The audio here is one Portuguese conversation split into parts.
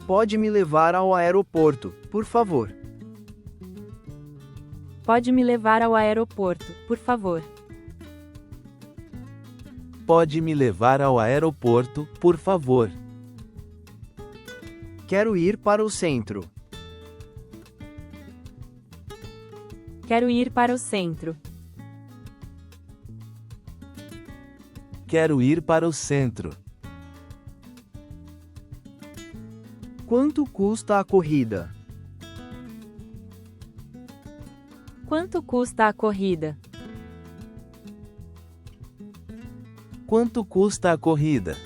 Pode me levar ao aeroporto, por favor. Pode me levar ao aeroporto, por favor. Pode me levar ao aeroporto, por favor. Quero ir para o centro. Quero ir para o centro. Quero ir para o centro. Quanto custa a corrida? Quanto custa a corrida? Quanto custa a corrida?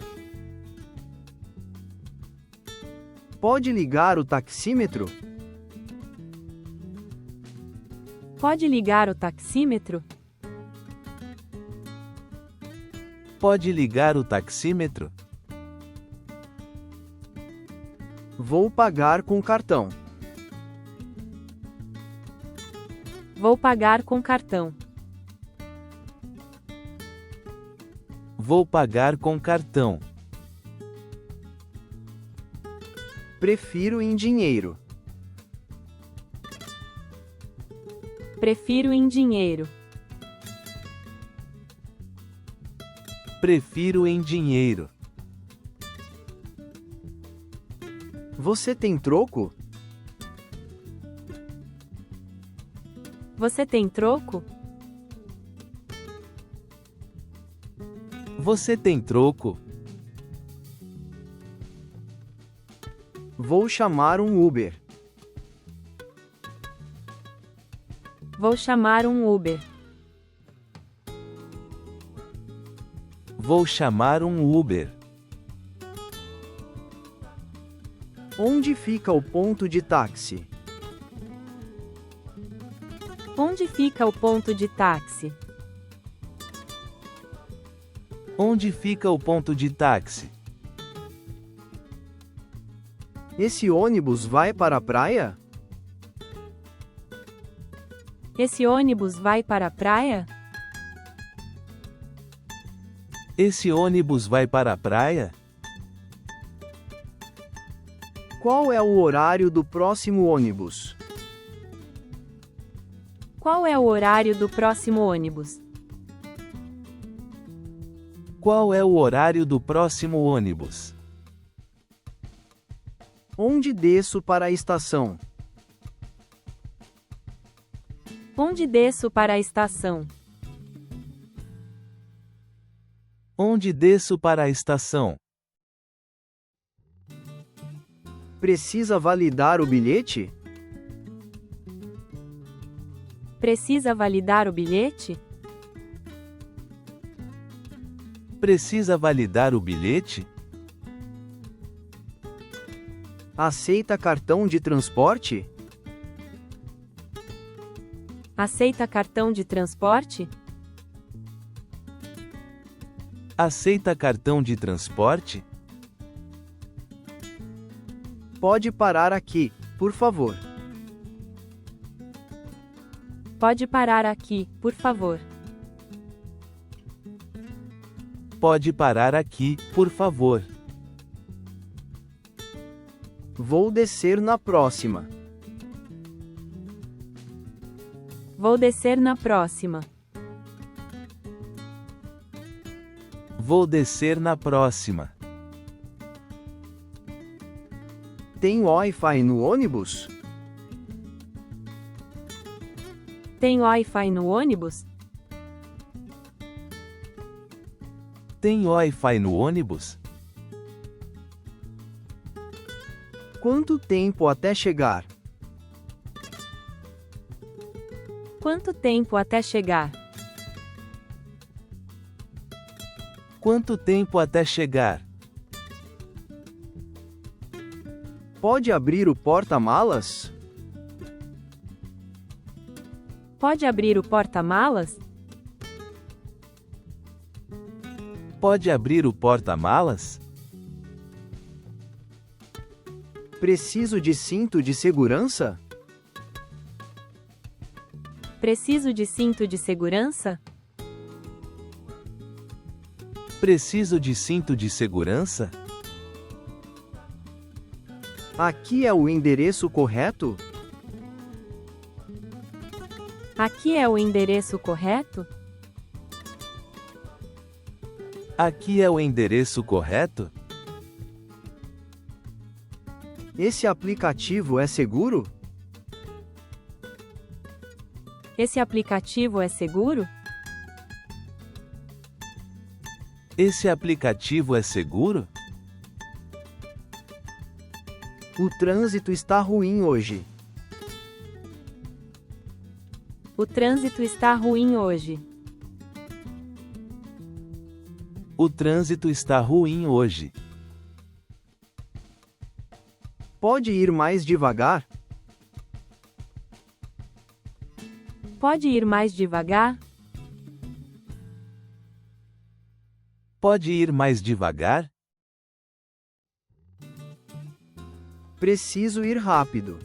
Pode ligar o taxímetro? Pode ligar o taxímetro? Pode ligar o taxímetro? Vou pagar com cartão. Vou pagar com cartão. Vou pagar com cartão. Prefiro em dinheiro. Prefiro em dinheiro. Prefiro em dinheiro. Você tem troco? Você tem troco? Você tem troco? Vou chamar um Uber. Vou chamar um Uber. Vou chamar um Uber. Onde fica o ponto de táxi? Onde fica o ponto de táxi? Onde fica o ponto de táxi? Esse ônibus vai para a praia? Esse ônibus vai para a praia? Esse ônibus vai para a praia? Qual é o horário do próximo ônibus? Qual é o horário do próximo ônibus? Qual é o horário do próximo ônibus? Onde desço para a estação? Onde desço para a estação? Onde desço para a estação? Precisa validar o bilhete? Precisa validar o bilhete? Precisa validar o bilhete? Aceita cartão de transporte? Aceita cartão de transporte? Aceita cartão de transporte? Pode parar aqui, por favor. Pode parar aqui, por favor. Pode parar aqui, por favor. Vou descer na próxima. Vou descer na próxima. Vou descer na próxima. Tem Wi-Fi no ônibus? Tem Wi-Fi no ônibus? Tem Wi-Fi no ônibus? Quanto tempo até chegar? Quanto tempo até chegar? Quanto tempo até chegar? Pode abrir o porta-malas? Pode abrir o porta-malas? Pode abrir o porta-malas? Preciso de cinto de segurança? Preciso de cinto de segurança? Preciso de cinto de segurança? Aqui é o endereço correto? Aqui é o endereço correto? Aqui é o endereço correto? Esse aplicativo é seguro? Esse aplicativo é seguro? Esse aplicativo é seguro? O trânsito está ruim hoje. O trânsito está ruim hoje. O trânsito está ruim hoje. Pode ir mais devagar? Pode ir mais devagar? Pode ir mais devagar? Preciso ir rápido.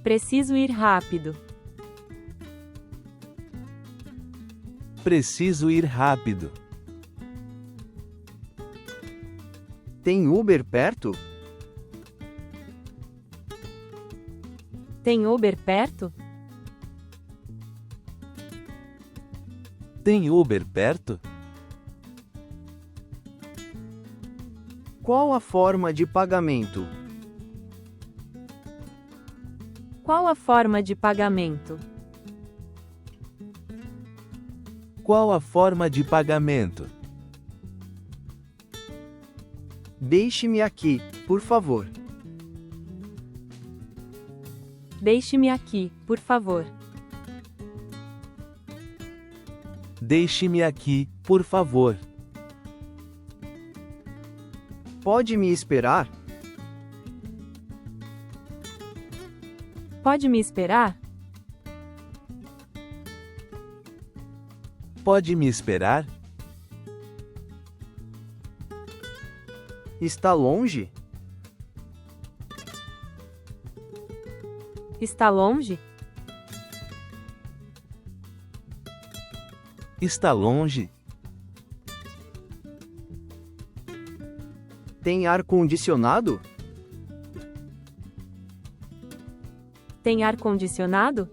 Preciso ir rápido. Preciso ir rápido. Tem Uber perto? Tem Uber perto? Tem Uber perto? Qual a forma de pagamento? Qual a forma de pagamento? Qual a forma de pagamento? Deixe-me aqui, por favor. Deixe-me aqui, por favor. Deixe-me aqui, por favor. Pode me esperar? Pode me esperar? Pode me esperar? Está longe? Está longe? Está longe? Tem ar-condicionado? Tem ar-condicionado?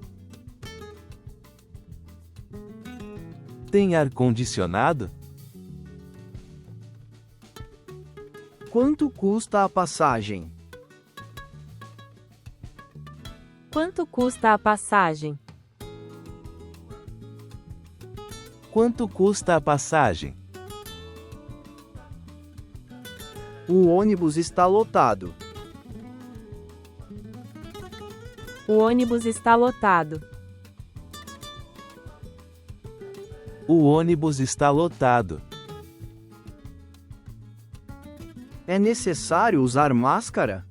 Tem ar-condicionado? Quanto custa a passagem? Quanto custa a passagem? Quanto custa a passagem? O ônibus está lotado. O ônibus está lotado. O ônibus está lotado. É necessário usar máscara?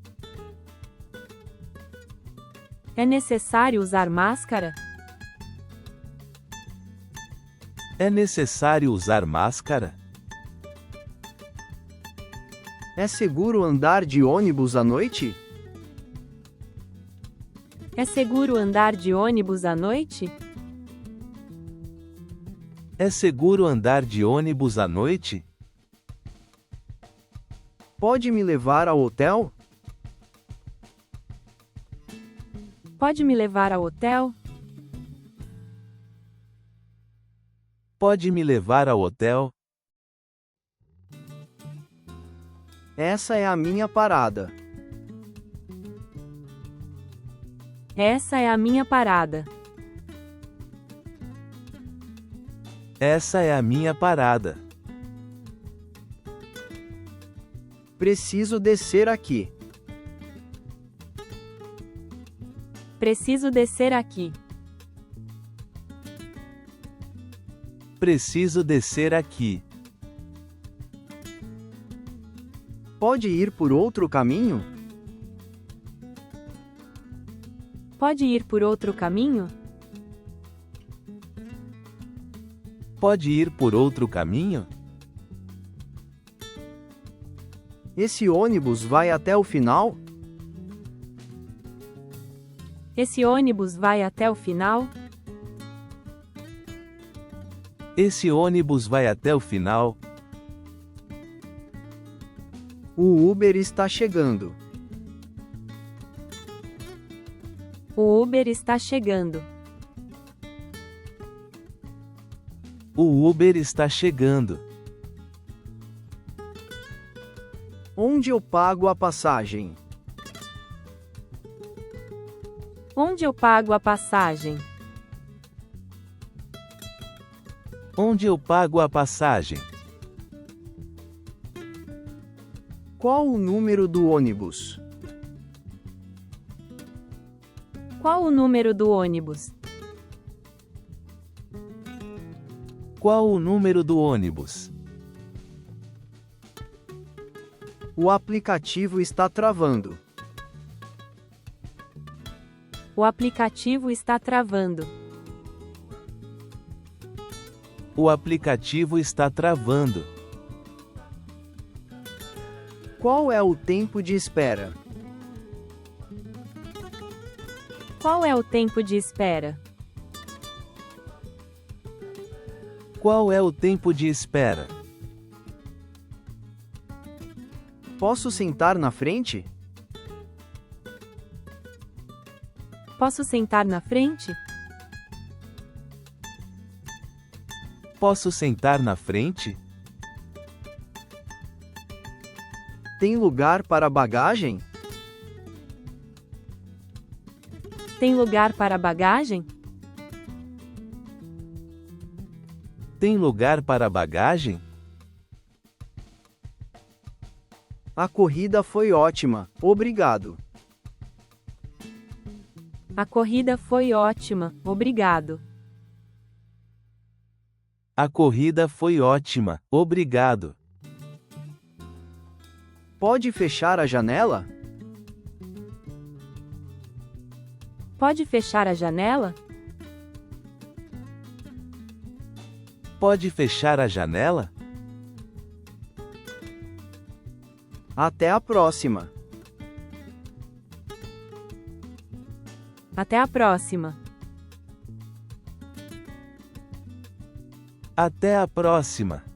É necessário usar máscara? É necessário usar máscara? É seguro andar de ônibus à noite? É seguro andar de ônibus à noite? É seguro andar de ônibus à noite? Pode me levar ao hotel? Pode me levar ao hotel? Pode me levar ao hotel? Essa é a minha parada. Essa é a minha parada. Essa é a minha parada. Preciso descer aqui. Preciso descer aqui. Preciso descer aqui. Pode ir por outro caminho? Pode ir por outro caminho? Pode ir por outro caminho? Esse ônibus vai até o final? Esse ônibus vai até o final? Esse ônibus vai até o final? O Uber está chegando. O Uber está chegando. O Uber está chegando. Onde eu pago a passagem? Onde eu pago a passagem? Onde eu pago a passagem? Qual o número do ônibus? Qual o número do ônibus? Qual o número do ônibus? O aplicativo está travando. O aplicativo está travando. O aplicativo está travando. Qual é o tempo de espera? Qual é o tempo de espera? Qual é o tempo de espera? Posso sentar na frente? Posso sentar na frente? Posso sentar na frente? Tem lugar para bagagem? Tem lugar para bagagem? Tem lugar para bagagem? A corrida foi ótima, obrigado. A corrida foi ótima, obrigado. A corrida foi ótima, obrigado. Pode fechar a janela? Pode fechar a janela? Pode fechar a janela? Até a próxima. Até a próxima. Até a próxima.